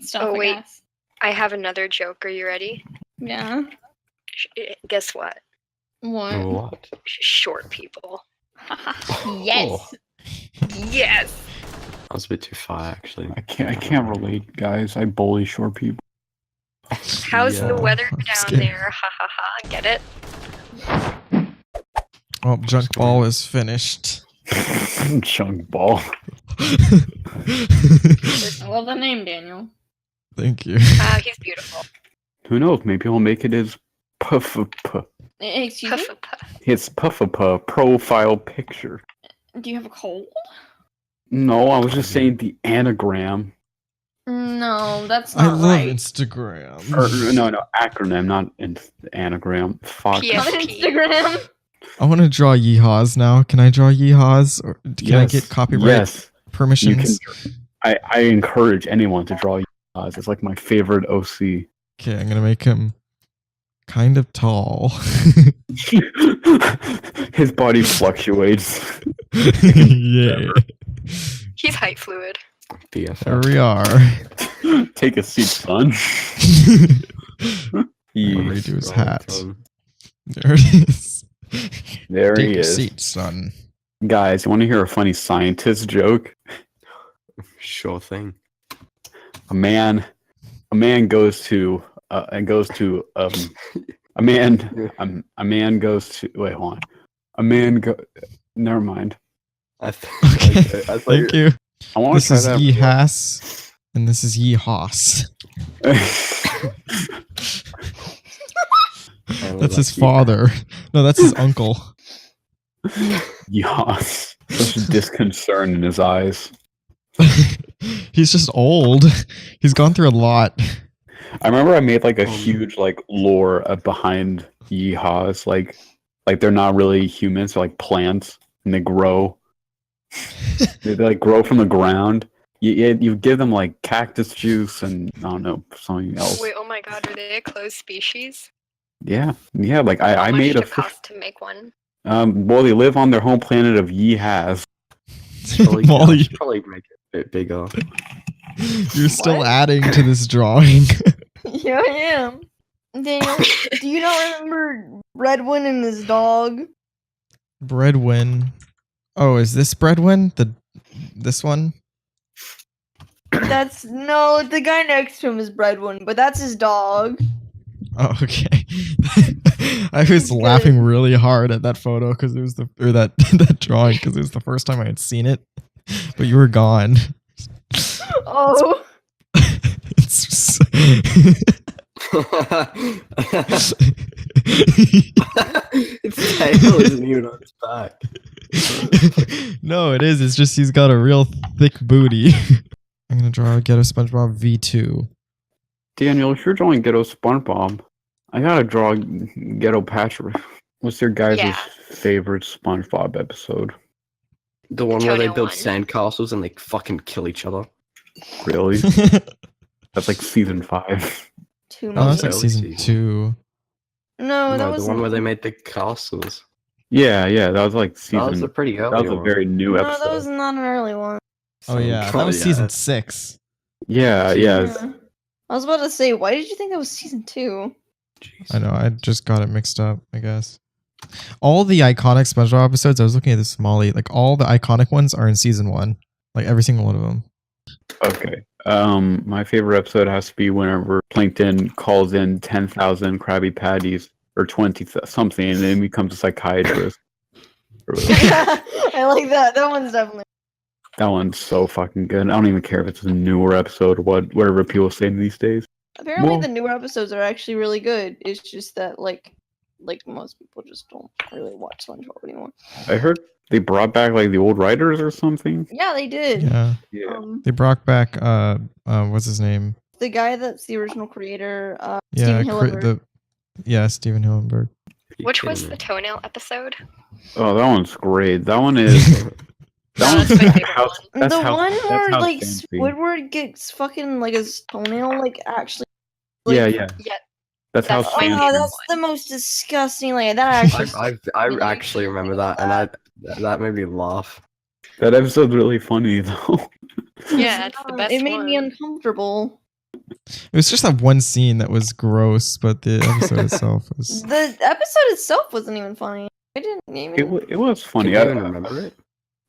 Stuff, Oh, I wait. guess. I have another joke. Are you ready? Yeah. Guess what? What? What? Short people. Yes. Yes. That was a bit too far, actually. I can't relate, guys. I bully short people. How's the weather I'm down scared. there? Ha ha ha. Get it? Oh, junk ball is finished. Chunk ball. I love the name, Daniel. Thank you. He's beautiful. Who knows? Maybe he'll make it his Excuse me? his profile picture. Do you have a cold? No, I was just saying the anagram. No, that's I not love right. Instagram. Or no, acronym, not anagram. Fuck. Yeah. On Instagram? I want to draw yeehaws now. Can I draw yeehaws? Or can I get copyright Yes, you permissions? can. I encourage anyone to draw eyes. It's like my favorite OC. Okay, I'm gonna make him kind of tall. His body fluctuates. Yeah. He's height fluid. There BFF. we are. Take a seat, son. I'll redo his hat. Right, There it is. There Take he a is. seat, son. Guys, you want to hear a funny scientist joke? Sure thing. A man goes to a man goes to wait, hold on. Never mind. I Okay, I thank you. I want This to try is that. Yeehas, and this is Yeehaws. That's his father. No, that's his uncle. Yes. Such disconcern in his eyes. He's just old. He's gone through a lot. I remember I made like a huge like lore behind yeehaws, like they're not really humans, they're like plants, and they grow. they like grow from the ground. You give them like cactus juice and I don't know something else. Wait, oh my god, are they a closed species? Yeah. Like How I much made did a it cost to make one? well, they live on their home planet of yeehas. Molly, probably make it a bit bigger. you're still What? adding to this drawing. Yeah, I am. Daniel, do you not remember Redwin and his dog? Breadwin. Oh, is this Breadwin? This one? That's no, the guy next to him is Redwin, but that's his dog. Oh, okay. I was laughing really hard at that photo because it was that that drawing because it was the first time I had seen it, but you were gone. Oh, It's Its tail isn't even on its back. no, it is. It's just he's got a real thick booty. I'm gonna draw a Ghetto Spongebob V2. Daniel, if you're drawing Ghetto SpongeBob, I gotta draw Ghetto Patcrip. What's your guys' Yeah. favorite SpongeBob episode? The one where they Toenail build one. sandcastles and they fucking kill each other. Really? Oh, That's like season 5. too that's much. like early season season. 2. No, that No, was the one where they made the castles. Yeah, that was like That was season. a pretty early That was a one. very new No, episode. that was not an early one. Oh yeah, that was season 6. Yeah. Yeah. I was about to say, why did you think that was season 2? Jeez. I know, I just got it mixed up, I guess. All the iconic SpongeBob episodes, I was looking at this Molly, like all the iconic ones are in season 1. Like every single one of them. Okay. My favorite episode has to be whenever Plankton calls in 10,000 Krabby Patties or 20 something, and then becomes a psychiatrist. I like that. That one's definitely. That one's so fucking good. I don't even care if it's a newer episode or whatever people say these days. Apparently, Well- the newer episodes are actually really good. It's just that, like most people just don't really watch SpongeBob anymore. I heard they brought back like the old writers or something. Yeah, they did. Yeah. Yeah. They brought back what's his name? The guy that's the original creator, Yeah, Steven Hillenburg. Steven Hillenburg. Which was the toenail episode? Oh, that one's great. That one is. That's my favorite House- one. that's The House- one that's where House like Fancy. Squidward gets fucking like his toenail like actually. Yeah. Yeah, That's how That's Oh, my fancy. favorite that's the most disgusting. Like that actually. I actually remember that, and that made me laugh. That episode's really funny though. yeah, it's the best It made me one. uncomfortable. It was just that one scene that was gross, but the episode itself was. The episode itself wasn't even funny. I didn't even. It was funny. Can you even remember it?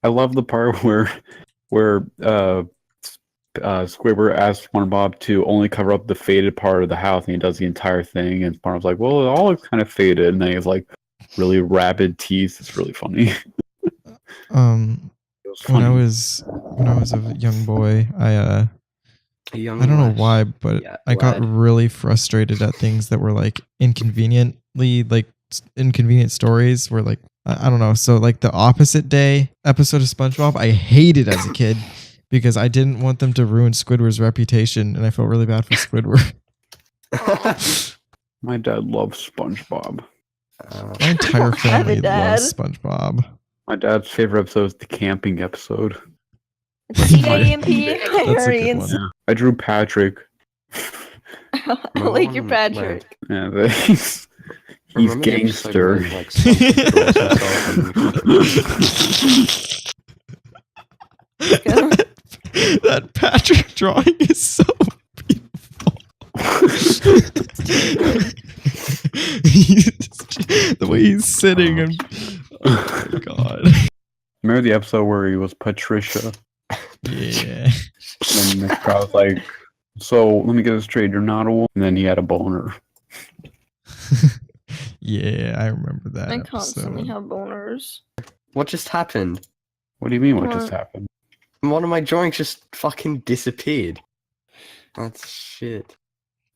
I love the part where Squidward asks SpongeBob to only cover up the faded part of the house, and he does the entire thing. And SpongeBob's like, "Well, it all looks kind of faded," and then he has like really rabid teeth. It's really funny. When funny. I was a young boy, I don't know why, but I got really frustrated at things that were like inconvenient stories where like I don't know. So like the Opposite Day episode of SpongeBob, I hated as a kid because I didn't want them to ruin Squidward's reputation, and I felt really bad for Squidward. My dad loves SpongeBob. My entire family Dad. loves SpongeBob. My dad's favorite episode is the camping episode. C-A-M-P. That's a good one. Yeah. I drew Patrick. I like your Patrick. Yeah, he's gangster. That Patrick drawing is so beautiful. The way he's sitting and oh my god. Remember the episode where he was Patricia? Yeah. And this guy was like, "So let me get this straight, you're not a woman." And then he had a boner. Yeah, I remember that. I constantly episode. have boners. What just happened? What do you mean? What What? just happened? One of my drawings just fucking disappeared. That's shit.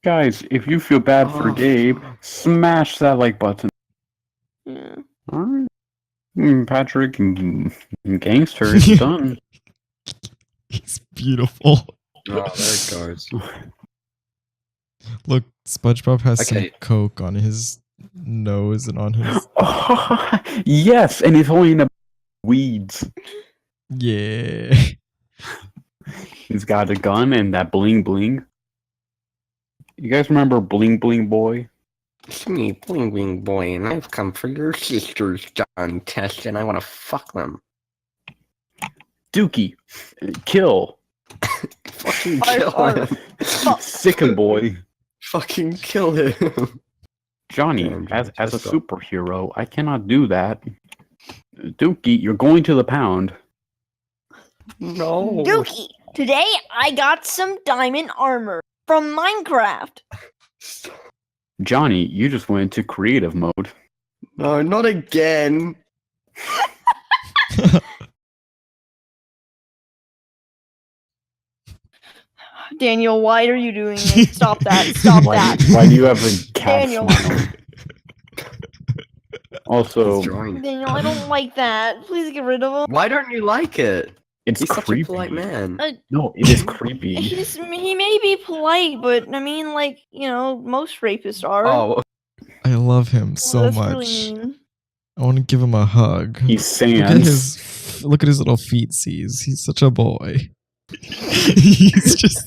Guys, if you feel bad for Oh. Gabe, smash that like button. Yeah. Alright. Patrick, gangster, it's done. He's beautiful. Oh, there it goes. Look, SpongeBob has Okay. some coke on his nose and on his. Oh, yes, and he's holding the weeds. Yeah. He's got a gun and that bling bling. You guys remember Bling Bling Boy? It's me, Bling Bling Boy, and I've come for your sister's John test, and I want to fuck them. Dookie, kill. Fucking Arf, kill arf. him. Sicken Boy. Fucking kill him. Johnny, Damn, as a just go. superhero, I cannot do that. Dookie, you're going to the pound. No. Dookie, today I got some diamond armor from Minecraft. Johnny, you just went into creative mode. No, not again. Daniel, why are you doing this? Stop that. Stop Why, that. why do you have a cat Daniel. smile? Also, He's drawing it. Daniel, I don't like that. Please get rid of him. Why don't you like it? it's He's such creepy. a polite man. No, it is creepy. He may be polite, but I mean, like, you know, most rapists are. Oh, I love him Well, so that's much. really mean. I want to give him a hug. He's Look at sans. look at his little feetsies. He's such a boy. he's just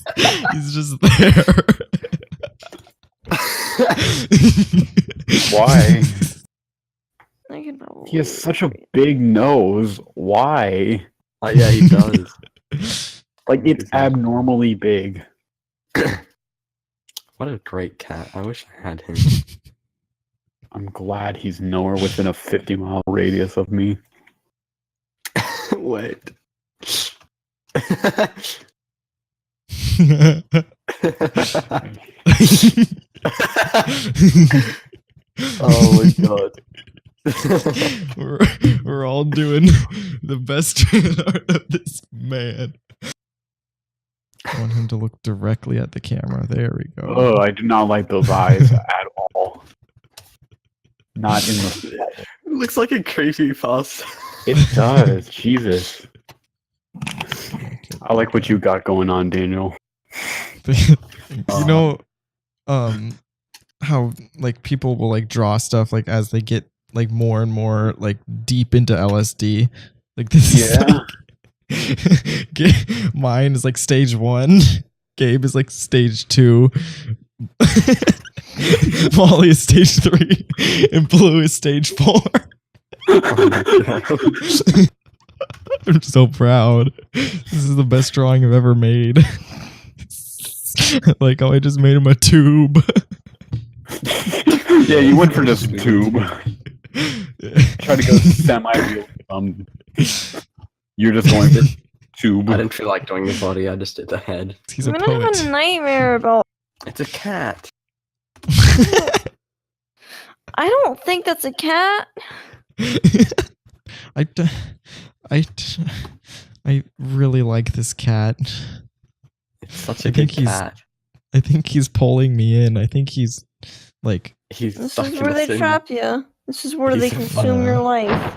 there. Why? I can probably He has such a big nose. Why? yeah, he does. Like, it's abnormally big. What a great cat. I wish I had him. I'm glad he's nowhere within a 50-mile radius of me. Wait. Oh my god. we're all doing the best art of this man. I want him to look directly at the camera. There we go. Oh, I do not like those eyes at all. Not in the. It looks like a creepy pasta. It does. Jesus. I like what you got going on, Daniel. You know, how like people will like draw stuff like as they get like more and more like deep into LSD. Like this is like, mine is like stage 1. Gabe is like stage 2. Molly is stage 3, and Blue is stage 4. Oh my god. I'm so proud. This is the best drawing I've ever made. Like how I just made him a tube. Yeah, you went for just tube. Try to go semi-real. You're just going for tube. I didn't feel like doing the body. I just did the head. He's a I'm gonna poet. have a nightmare about. It's a cat. I don't think that's a cat. I really like this cat. It's such a I think good cat. I think he's pulling me in. I think he's like He's This stuck is in where the they sin. trap you. This is where He's they a consume your life.